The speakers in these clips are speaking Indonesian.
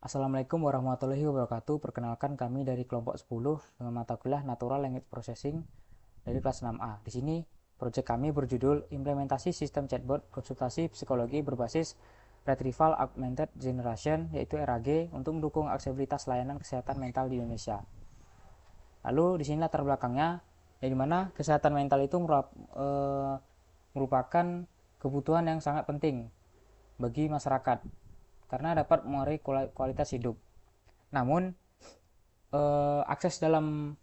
Assalamualaikum warahmatullahi wabarakatuh. Perkenalkan kami dari kelompok 10 dengan mata kuliah Natural Language Processing dari kelas 6A. Di sini proyek kami berjudul Implementasi Sistem Chatbot Konsultasi Psikologi berbasis Retrieval Augmented Generation yaitu RAG untuk mendukung aksesibilitas layanan kesehatan mental di Indonesia. Lalu di sini latar belakangnya di mana kesehatan mental itu merupakan kebutuhan yang sangat penting bagi masyarakat karena dapat mengaruhi kualitas hidup. Namun akses dalam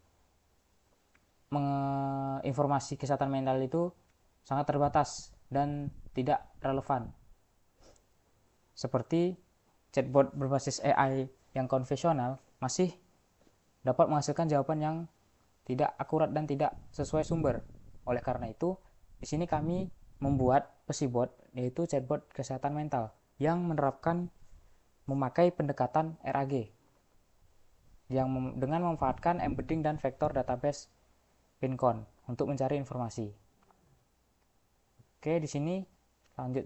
informasi kesehatan mental itu sangat terbatas dan tidak relevan. Seperti chatbot berbasis AI yang konvensional masih dapat menghasilkan jawaban yang tidak akurat dan tidak sesuai sumber. Oleh karena itu, di sini kami membuat pesibot yaitu chatbot kesehatan mental yang memakai pendekatan RAG yang dengan memanfaatkan embedding dan vektor database Pincon untuk mencari informasi. Oke, di sini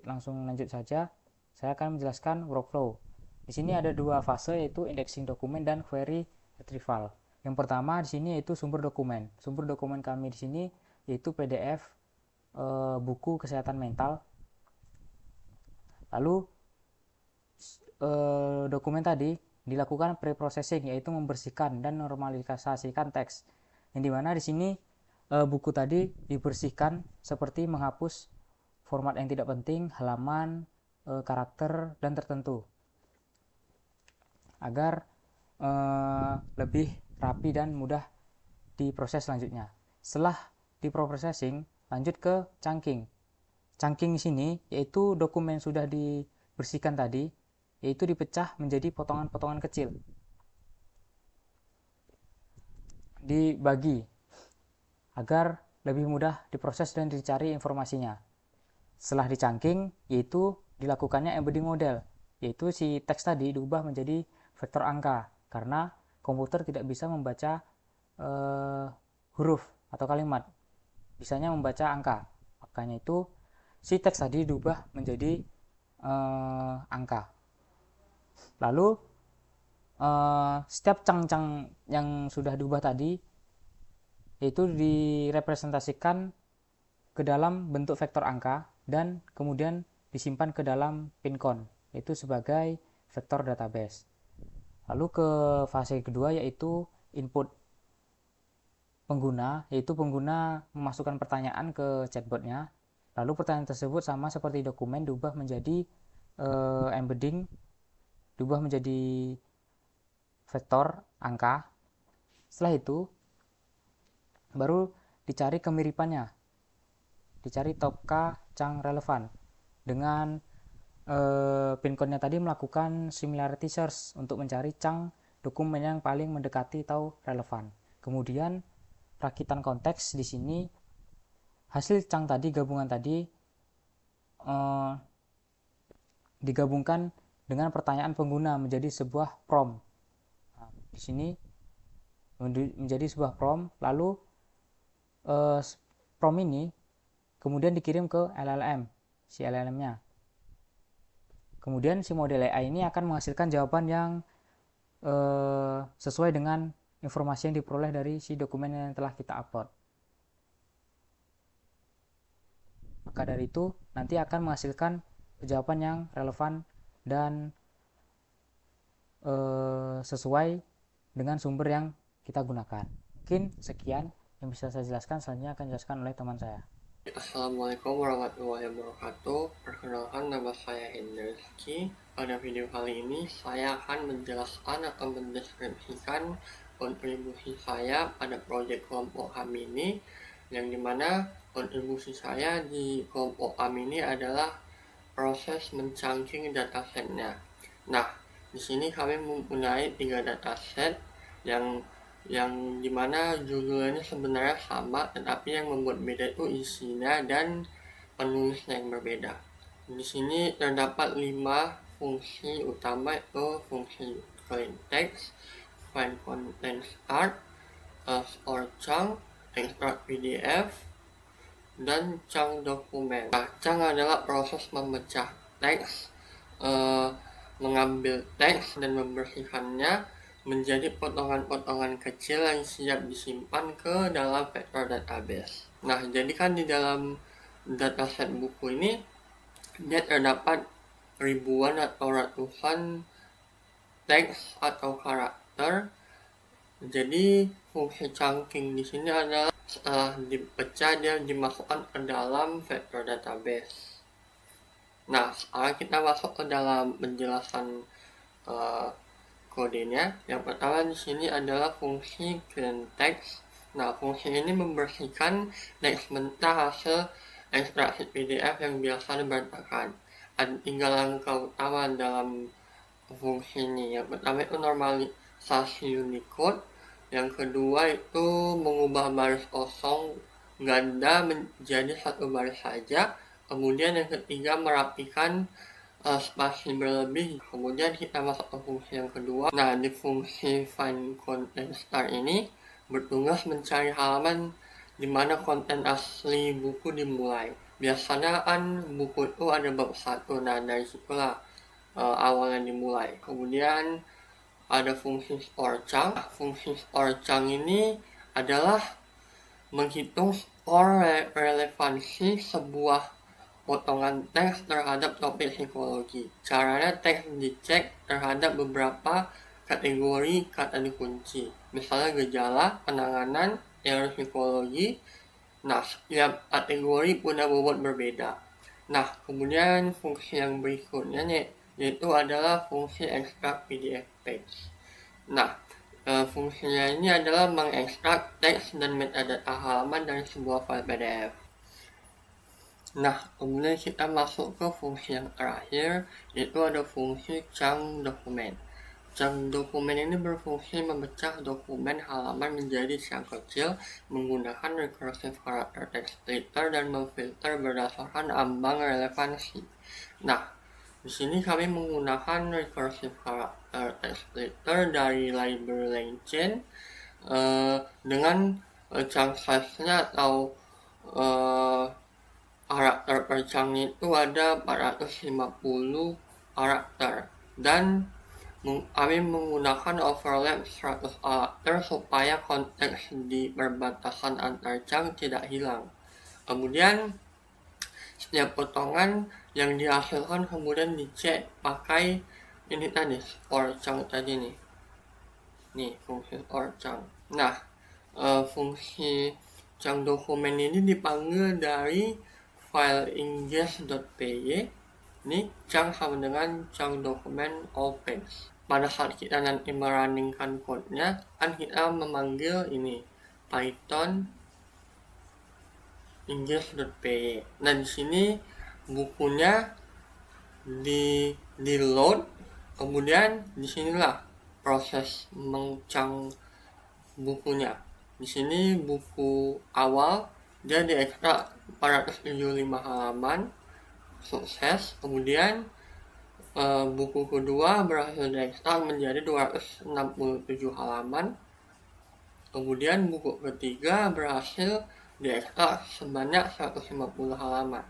langsung lanjut saja. Saya akan menjelaskan workflow. Di sini ada dua fase yaitu indexing dokumen dan query retrieval. Yang pertama di sini yaitu sumber dokumen. Sumber dokumen kami di sini yaitu PDF buku kesehatan mental. Lalu dokumen tadi dilakukan pre-processing yaitu membersihkan dan normalisasikan teks. Yang dimana di sini buku tadi dibersihkan seperti menghapus format yang tidak penting, halaman, karakter dan tertentu agar lebih rapi dan mudah diproses selanjutnya. Setelah diprocessing, lanjut ke chunking. Chunking di sini yaitu dokumen sudah dibersihkan tadi, yaitu dipecah menjadi potongan-potongan kecil, dibagi agar lebih mudah diproses dan dicari informasinya. Setelah dicunking, yaitu dilakukannya embedding model, yaitu si teks tadi diubah menjadi vektor angka karena komputer tidak bisa membaca huruf atau kalimat, bisanya membaca angka. Makanya itu si teks tadi diubah menjadi angka. Lalu setiap cang-cang yang sudah diubah tadi yaitu direpresentasikan ke dalam bentuk vektor angka dan kemudian disimpan ke dalam Pincon yaitu sebagai vektor database. Lalu ke fase kedua yaitu input pengguna, yaitu pengguna memasukkan pertanyaan ke chatbotnya. Lalu pertanyaan tersebut sama seperti dokumen diubah menjadi embedding, diubah menjadi vektor angka. Setelah itu baru dicari kemiripannya, dicari topka cang relevan dengan Pinconnya tadi melakukan similarity search untuk mencari cang dokumen yang paling mendekati atau relevan. Kemudian rakitan konteks di sini hasil cang tadi gabungan tadi digabungkan dengan pertanyaan pengguna menjadi sebuah prompt. Nah, di sini menjadi sebuah prompt, lalu prompt ini kemudian dikirim ke LLM, si LLM-nya. Kemudian si model AI ini akan menghasilkan jawaban yang sesuai dengan informasi yang diperoleh dari si dokumen yang telah kita upload. Maka dari itu nanti akan menghasilkan jawaban yang relevan dan sesuai dengan sumber yang kita gunakan. Mungkin sekian yang bisa saya jelaskan, selanjutnya akan dijelaskan oleh teman saya. Assalamualaikum warahmatullahi wabarakatuh. Perkenalkan, nama saya Hendrizky. Pada video kali ini saya akan menjelaskan atau mendeskripsikan kontribusi saya pada proyek kelompok kami ini, yang dimana kontribusi saya di kelompok kami ini adalah proses mencangking datasetnya. Nah, di sini kami mempunyai 3 dataset yang dimana judulnya sebenarnya sama, tetapi yang membuat beda itu isinya dan penulisnya yang berbeda. Di sini terdapat 5 fungsi utama, yaitu fungsi clean text, find content start, or chunk, extract PDF, dan chunk dokumen. Nah, chunk adalah proses memecah teks mengambil teks dan membersihkannya menjadi potongan-potongan kecil yang siap disimpan ke dalam vector database. Nah, jadi kan di dalam dataset buku ini dia terdapat ribuan atau ratusan teks atau karakter. Jadi fungsi chunking di sini adalah setelah dipecah dia dimasukkan ke dalam vector database. Nah, sekarang kita masuk ke dalam penjelasan kodenya. Yang pertama di sini adalah fungsi clean text. Nah, fungsi ini membersihkan teks mentah hasil ekstraksi PDF yang biasa diberantakan. Ada 3 langkah utama dalam fungsi ini. Yang pertama itu normalisasi Unicode. Yang kedua itu mengubah baris kosong ganda menjadi satu baris saja. Kemudian yang ketiga merapikan spasi berlebih. Kemudian kita masuk ke fungsi yang kedua. Nah, di fungsi find content start ini bertugas mencari halaman di mana konten asli buku dimulai. Biasanya kan buku itu ada bab 1. Nah, dari situlah awalnya dimulai. Kemudian ada fungsi store chunk. Fungsi store chunk ini adalah menghitung skor relevansi sebuah potongan teks terhadap topik psikologi. Caranya teks dicek terhadap beberapa kategori kata kunci. Misalnya gejala, penanganan, error psikologi. Nah, setiap kategori punya bobot berbeda. Nah, kemudian fungsi yang berikutnya yaitu adalah fungsi ekstrak PDF text. Nah, fungsinya ini adalah mengekstrak teks dan metadata halaman dari sebuah file PDF. Nah, kemudian kita masuk ke fungsi yang terakhir, yaitu ada fungsi chunk dokumen. Chunk dokumen ini berfungsi memecah dokumen halaman menjadi chunk kecil menggunakan recursive character text splitter dan memfilter berdasarkan ambang relevansi. Nah, di sini kami menggunakan recursive character text splitter dari library LangChain dengan chunk size-nya atau karakter per chunk itu ada 450 karakter dan kami menggunakan overlap 100 karakter supaya konteks di perbatasan antar chunk tidak hilang. Kemudian setiap potongan yang dihasilkan kemudian dicek pakai ini tadi store chunk tadi nih fungsi store chunk. Nah, fungsi chunk dokumen ini dipanggil dari file ingest.py. Ini chunk sama dengan chunk dokumen opens. Pada saat kita nanti merunningkan code-nya, kan kita memanggil ini python ingest.py. Nah, di sini bukunya di load, kemudian disinilah proses mengchunk bukunya. Di sini buku awal dia diekstrak 475 halaman sukses, kemudian buku kedua berhasil diekstrak menjadi 267 halaman, kemudian buku ketiga berhasil diekstrak sebanyak 150 halaman.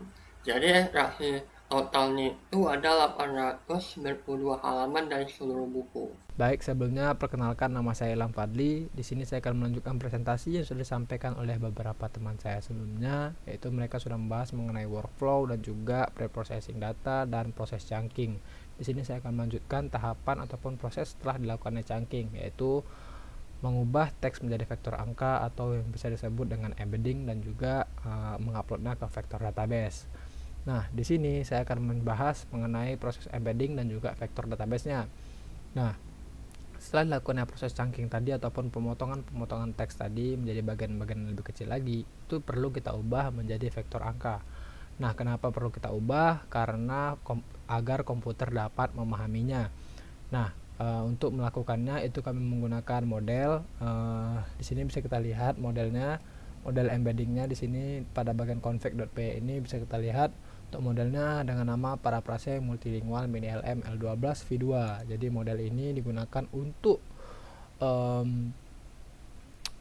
Jadi ekstraksi totalnya itu ada 892 halaman dari seluruh buku. Baik, sebelumnya perkenalkan, nama saya Ilham Fadli. Di sini saya akan melanjutkan presentasi yang sudah disampaikan oleh beberapa teman saya sebelumnya, yaitu mereka sudah membahas mengenai workflow dan juga preprocessing data dan proses chunking. Di sini saya akan melanjutkan tahapan ataupun proses setelah dilakukannya chunking, yaitu mengubah teks menjadi vektor angka atau yang bisa disebut dengan embedding dan juga menguploadnya ke vektor database. Nah, di sini saya akan membahas mengenai proses embedding dan juga vektor database-nya. Nah, setelah dilakukan proses chunking tadi ataupun pemotongan teks tadi menjadi bagian-bagian lebih kecil lagi, itu perlu kita ubah menjadi vektor angka. Nah, kenapa perlu kita ubah? Karena agar komputer dapat memahaminya. Nah, untuk melakukannya itu kami menggunakan model. Di sini bisa kita lihat modelnya, model embeddingnya di sini pada bagian config.py ini bisa kita lihat. Untuk modelnya dengan nama Paraphrase Multilingual Mini LM L12 V2. Jadi model ini digunakan untuk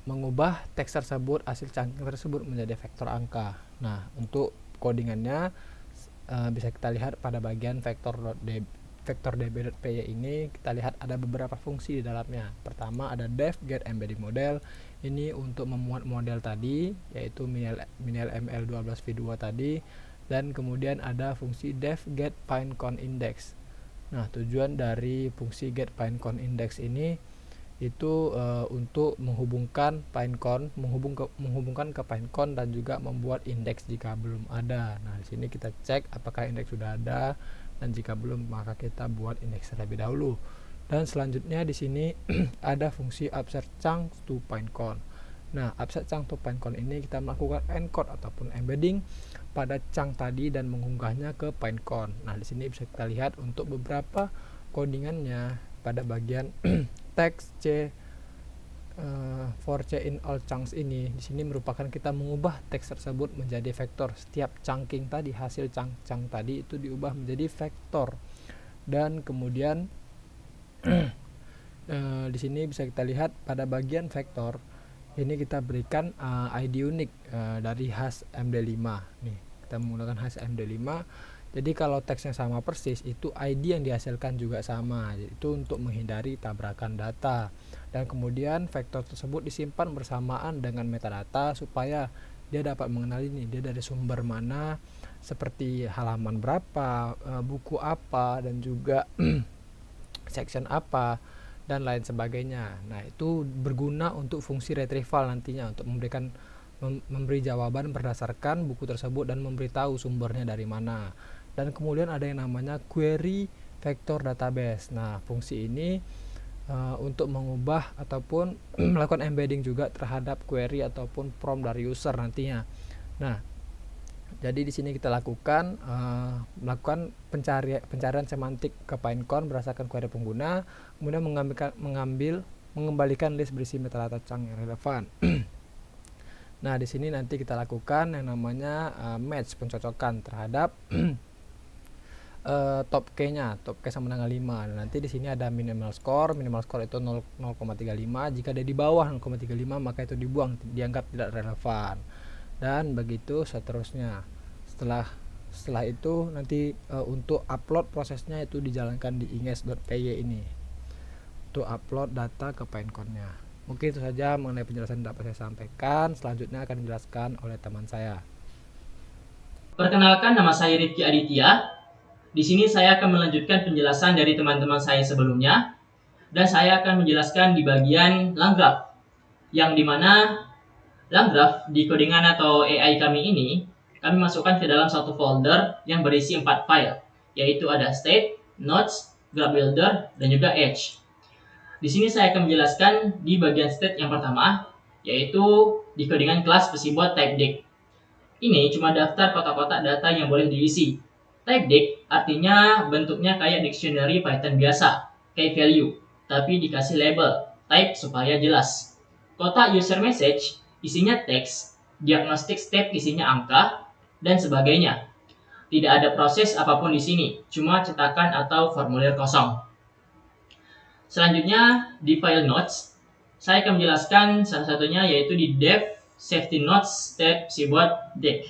mengubah teks tersebut, hasil chunking tersebut menjadi vektor angka. Nah, untuk codingannya bisa kita lihat pada bagian vektor db.py ini kita lihat ada beberapa fungsi di dalamnya. Pertama ada def get embedding model, ini untuk memuat model tadi yaitu minial ml12v2 tadi, dan kemudian ada fungsi def get pinecone index. Nah, tujuan dari fungsi get pinecone index ini itu untuk menghubungkan pinecone, menghubungkan ke pinecone dan juga membuat indeks jika belum ada. Nah, di sini kita cek apakah indeks sudah ada, dan jika belum maka kita buat indeks terlebih dahulu. Dan selanjutnya di sini ada fungsi upset chunk to pinecone. Nah, upset chunk to pinecone ini kita melakukan encode ataupun embedding pada chunk tadi dan mengunggahnya ke pinecone. Nah, di sini bisa kita lihat untuk beberapa codingannya pada bagian text c for c in all chunks ini. Di sini merupakan kita mengubah teks tersebut menjadi vektor. Setiap chunking tadi, hasil chunk tadi itu diubah menjadi vektor. Dan kemudian di sini bisa kita lihat pada bagian vektor ini kita berikan ID unik dari hash MD5. Nih, kita menggunakan hash MD5. Jadi kalau teksnya sama persis, itu ID yang dihasilkan juga sama. Itu untuk menghindari tabrakan data. Dan kemudian vektor tersebut disimpan bersamaan dengan metadata supaya dia dapat mengenali nih, dia dari sumber mana, seperti halaman berapa, buku apa, dan juga section apa, dan lain sebagainya. Nah, itu berguna untuk fungsi retrieval nantinya, untuk memberi jawaban berdasarkan buku tersebut dan memberitahu sumbernya dari mana. Dan kemudian ada yang namanya query vector database. Nah, fungsi ini untuk mengubah ataupun melakukan embedding juga terhadap query ataupun prompt dari user nantinya. Nah, jadi di sini kita melakukan pencarian semantik ke pinecone berdasarkan query pengguna, kemudian mengembalikan list berisi metadata chunk yang relevan. Nah, di sini nanti kita lakukan yang namanya match, pencocokan terhadap top K-nya, top K sama dengan 5. Dan nanti di sini ada minimal score itu 0,35. Jika dia di bawah 0,35 maka itu dibuang, dianggap tidak relevan. Dan begitu seterusnya. Setelah itu nanti untuk upload prosesnya itu dijalankan di inges.py ini untuk upload data ke pinecone-nya. Mungkin itu saja mengenai penjelasan yang dapat saya sampaikan. Selanjutnya akan dijelaskan oleh teman saya. Perkenalkan, nama saya Rifki Aditya. Di sini saya akan melanjutkan penjelasan dari teman-teman saya sebelumnya, dan saya akan menjelaskan di bagian langgraph, yang dimana langgraph di codingan atau AI kami ini, kami masukkan ke dalam satu folder yang berisi 4 file, yaitu ada state, nodes, graph builder, dan juga edge. Di sini saya akan menjelaskan di bagian state yang pertama, yaitu di codingan kelas pesibot typeDict. Ini cuma daftar kotak-kotak data yang boleh diisi. TypeDict artinya bentuknya kayak dictionary Python biasa, kayak value, tapi dikasih label, type supaya jelas. Kotak user message isinya teks, diagnostic state isinya angka, dan sebagainya. Tidak ada proses apapun di sini, cuma cetakan atau formulir kosong. Selanjutnya di file notes, saya akan menjelaskan salah satunya yaitu di dev safety notes state pesibot dict,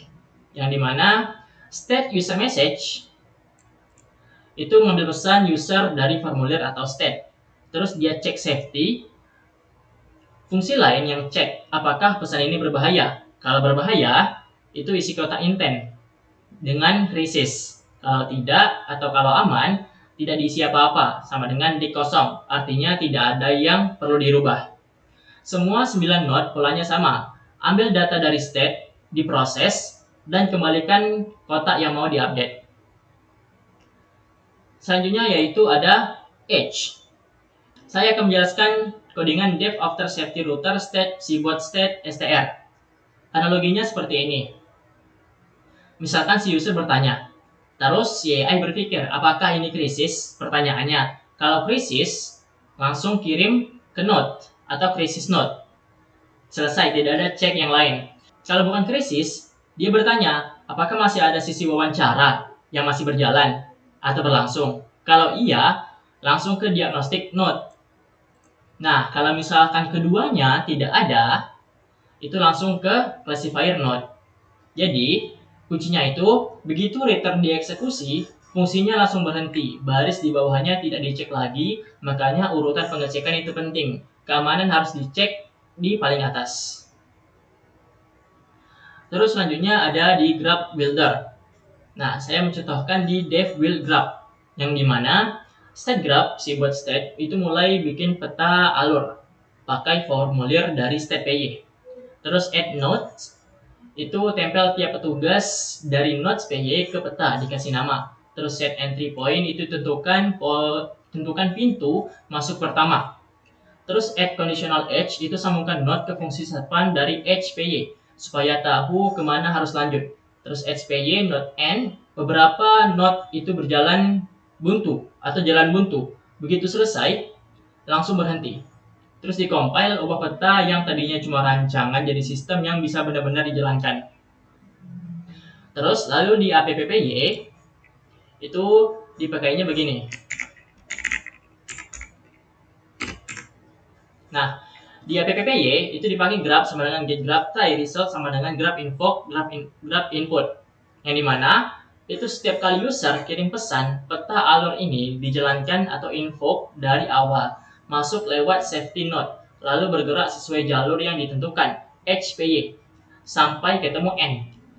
yang dimana state user message itu mengambil pesan user dari formulir atau state. Terus dia cek safety. Fungsi lain yang cek apakah pesan ini berbahaya. Kalau berbahaya, itu isi kotak intent dengan resist. Kalau tidak atau kalau aman, tidak diisi apa-apa, sama dengan dict kosong. Artinya tidak ada yang perlu dirubah. Semua 9 node polanya sama. Ambil data dari state, diproses, dan kembalikan kotak yang mau diupdate. Selanjutnya yaitu ada edge. Saya akan menjelaskan codingan dev after safety router state pesibot state str. Analoginya seperti ini. Misalkan si user bertanya, terus si AI berpikir apakah ini krisis? Pertanyaannya, kalau krisis langsung kirim ke node atau krisis node. Selesai, tidak ada cek yang lain. Kalau bukan krisis, dia bertanya, apakah masih ada sisi wawancara yang masih berjalan atau berlangsung? Kalau iya, langsung ke diagnostic node. Nah, kalau misalkan keduanya tidak ada, itu langsung ke classifier node. Jadi, kuncinya itu, begitu return dieksekusi, fungsinya langsung berhenti. Baris di bawahnya tidak dicek lagi, makanya urutan pengecekan itu penting. Keamanan harus dicek di paling atas. Terus selanjutnya ada di Graph Builder. Nah, saya mencontohkan di Dev Build Graph, yang dimana state graph, si buat state, itu mulai bikin peta alur pakai formulir dari state PY. Terus add nodes, itu tempel tiap petugas dari nodes PY ke peta, dikasih nama. Terus set entry point, itu tentukan pintu masuk pertama. Terus add conditional edge, itu sambungkan node ke fungsi span dari edge PY supaya tahu kemana harus lanjut. Terus edge PY node end, beberapa node itu berjalan buntu atau jalan buntu. Begitu selesai, langsung berhenti. Terus dikompil, ubah peta yang tadinya cuma rancangan jadi sistem yang bisa benar-benar dijalankan. Terus lalu di APPY itu dipakainya begini. Nah, di APPY itu dipakai graph sama dengan get graph try result sama dengan graph invoke graph input. Yang dimana itu setiap kali user kirim pesan, peta alur ini dijalankan atau invoke dari awal, masuk lewat safety node, lalu bergerak sesuai jalur yang ditentukan, HPY, sampai ketemu N.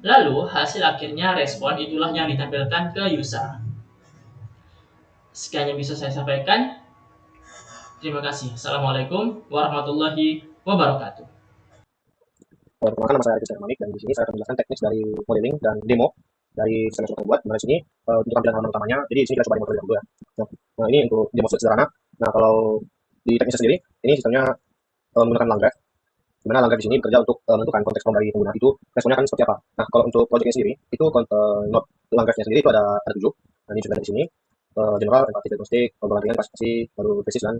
Lalu hasil akhirnya respon itulah yang ditampilkan ke user. Sekian yang bisa saya sampaikan. Terima kasih. Assalamualaikum warahmatullahi wabarakatuh. Perkenalkan, nama saya Arifin Manik, dan di sini saya akan menjelaskan teknis dari modeling dan demo dari sistem yang sudah buat. Di sini untuk tampilan halaman utamanya, jadi di sini kita coba demo terlebih dahulu ya. Nah, ini untuk demo sederhana. Nah, kalau di teknisnya sendiri, ini sistemnya menggunakan Landgraph, di mana Landgraph di sini bekerja untuk menentukan konteks form dari pengguna itu responnya akan seperti apa. Nah, kalau untuk project ini sendiri, itu node Landgraph-nya sendiri itu ada 7. Nah, ini sudah di sini. General, empati, diagnostik, pembagian, klasifikasi, baru presis, dan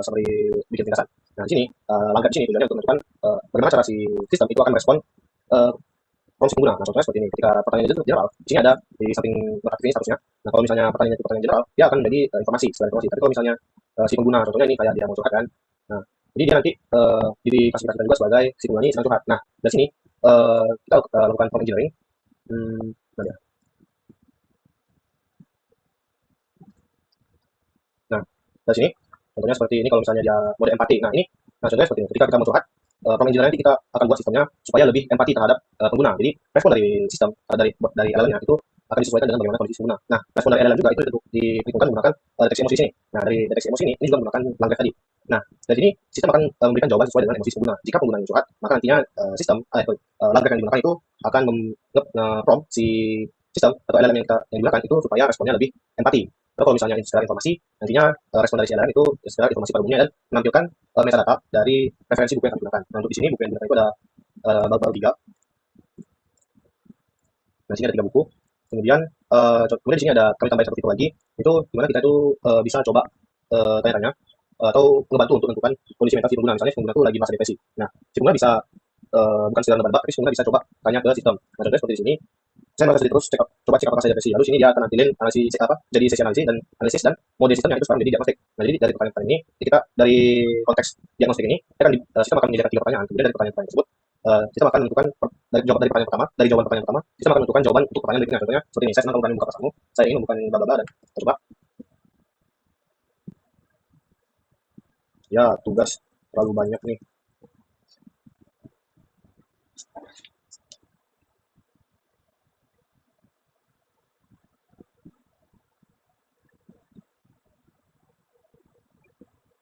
seperti bikin ringkasan. Nah, di sini Landgraph di sini tujuannya untuk menentukan bagaimana cara si sistem itu akan merespon prompt pengguna. Nah, contohnya seperti ini. Ketika pertanyaan itu general, di sini ada di samping aktif ini statusnya. Nah, kalau misalnya pertanyaan itu pertanyaan general, dia akan menjadi informasi, sebagai informasi. Tapi kalau misalnya si pengguna, contohnya ini kayak dia mau curhat kan. Nah, jadi dia nanti diklasifikasikan juga sebagai si pengguna ini sedang curhat. Nah, dari sini kita lakukan prompt engineering. Nah, dari sini contohnya seperti ini. Kalau misalnya dia mode empati, nah ini, nah contohnya seperti ini. Ketika kita mau curhat, prompt engineering nanti kita akan buat sistemnya supaya lebih empati terhadap pengguna. Jadi respon dari sistem dari LLM-nya itu akan disesuaikan dengan bagaimana kondisi pengguna. Nah, respon dari LLM juga itu diperhitungkan menggunakan deteksi emosi sini. Nah, dari deteksi emosi ini juga menggunakan Landgraph tadi. Nah, dari sini sistem akan memberikan jawaban sesuai dengan emosi pengguna. Jika pengguna yang curhat, maka nantinya sistem Landgraph yang digunakan itu akan prompt si sistem atau LLM yang digunakan itu supaya responnya lebih empati. Lalu kalau misalnya secara informasi, nantinya respon dari si LLM itu secara informasi pada umumnya dan menampilkan metadata dari referensi buku yang akan digunakan. Nah, untuk di sini buku yang digunakan itu ada baru 3. Nah, di sini ada 3 buku. Kemudian di sini ada kami tambah satu fitur lagi, itu dimana kita itu bisa coba tanya-tanya atau ngebantu untuk menentukan kondisi mental si pengguna. Misalnya si pengguna itu lagi merasa depresi. Nah, si pengguna bisa bukan sekedar nebak, tapi si pengguna bisa coba tanya ke sistem. Nah, contohnya seperti di sini. Saya merasa sedih terus, coba cek apakah saya depresi. Lalu sini dia akan nampilin jadi sesi analisis dan mode sistemnya itu sekarang menjadi diagnostik. Nah, jadi dari pertanyaan ini kita dari konteks diagnostik ini sistem akan menyediakan 3 pertanyaan. Kemudian dari pertanyaan tersebut sistem akan menentukan jawaban pertanyaan pertama, sistem akan menentukan jawaban untuk pertanyaan berikutnya. Contohnya seperti ini, saya senang kamu berani membuka pasamu, saya ingin membuka bla bla bla, dan coba ya, tugas terlalu banyak nih.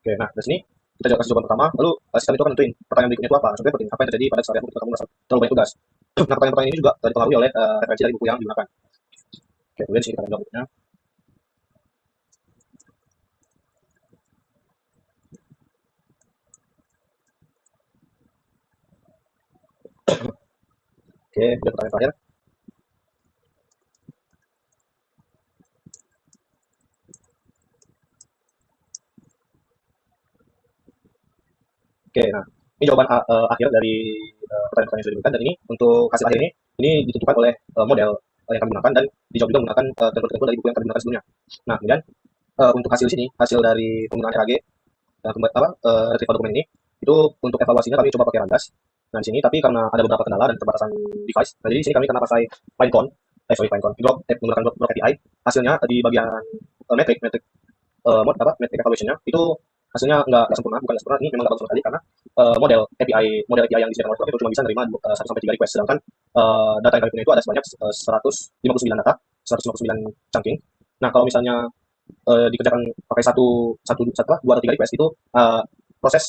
Oke, nah dari sini kita kasih jawaban pertama, lalu sistem itu akan nentuin pertanyaan berikutnya itu apa. Contohnya seperti apa yang terjadi pada sehari ketika kamu merasa terlalu banyak tugas. Nah, pertanyaan-pertanyaan ini juga dipengaruhi oleh referensi dari buku yang digunakan. Oke, kemudian sini kita akan jawab berikutnya. Oke, kemudian pertanyaan terakhir. Oke, nah ini jawaban akhir dari pertanyaan-pertanyaan yang sudah diberikan, dan ini untuk hasil akhir ini ditentukan oleh model yang kami gunakan dan dijawab juga menggunakan template-template dari buku yang kami gunakan sebelumnya. Nah, kemudian untuk hasil sini, hasil dari penggunaan RAG retrieval dokumen ini, itu untuk evaluasinya kami coba pakai Randas. Nah, di sini tapi karena ada beberapa kendala dan keterbatasan device, nah jadi di sini kami karena pakai Pinecone. pinecone drop menggunakan drop API, hasilnya di bagian metric metric evaluation-nya itu hasilnya nggak sempurna, bukan sempurna, ini memang nggak bagus sekali karena model API yang disediakan oleh Drop itu cuma bisa menerima 1 sampai 3 request, sedangkan data yang kami punya itu ada sebanyak 159 data, 159 chunking. Nah, kalau misalnya dikerjakan pakai dua atau tiga request itu proses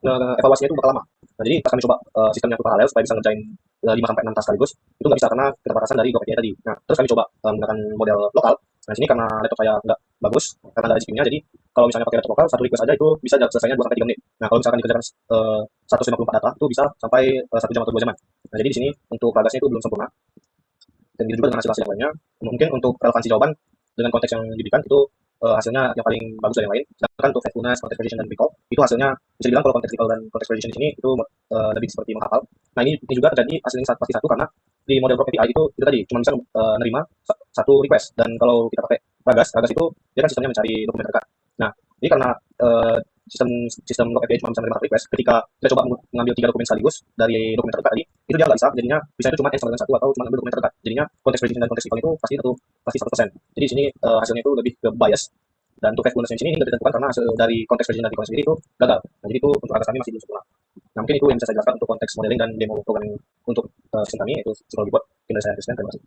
evaluasinya itu bakal lama. Nah, jadi pas kami coba sistem yang paralel supaya bisa ngerjain 5 sampai 6 task sekaligus, itu nggak bisa karena keterbatasan dari Drop API tadi. Nah, terus kami coba menggunakan model lokal. Nah, sini karena laptop saya nggak bagus, karena nggak ada GPU-nya, jadi kalau misalnya pakai laptop lokal, satu request aja itu bisa selesainya 2 sampai 3 menit. Nah, kalau misalkan dikerjakan 154 data, itu bisa sampai 1 jam atau 2 jaman. Nah, jadi di sini untuk ragasnya itu belum sempurna. Dan gitu juga dengan hasil-hasil yang lainnya. Mungkin untuk relevansi jawaban dengan konteks yang diberikan itu hasilnya yang paling bagus dari yang lain. Sedangkan untuk faithfulness, context precision, dan recall itu hasilnya bisa dibilang kalau context recall dan context precision di sini itu lebih seperti menghafal. Nah, ini juga terjadi hasilnya pasti satu karena di model Drop API itu tadi cuma bisa menerima satu request, dan kalau kita pakai ragas itu dia kan sistemnya mencari dokumen terdekat. Nah, ini karena sistem Drop API cuma bisa menerima request, ketika kita coba mengambil 3 dokumen sekaligus dari dokumen terdekat tadi, itu dia nggak bisa, jadinya bisa itu cuma n sama dengan 1 atau cuma ambil dokumen terdekat, jadinya konteks precision dan konteks recall itu pasti 100%. Jadi di sini hasilnya itu lebih ke bias, dan untuk faithfulness di sini tidak ditentukan karena hasil dari konteks precision dan recall sendiri itu gagal. Nah, jadi itu untuk ragas kami masih belum sempurna. Nah, mungkin itu yang bisa saya jelaskan untuk konteks modeling dan demo programming untuk sistem kami, yaitu Psychology Bot. Terima kasih.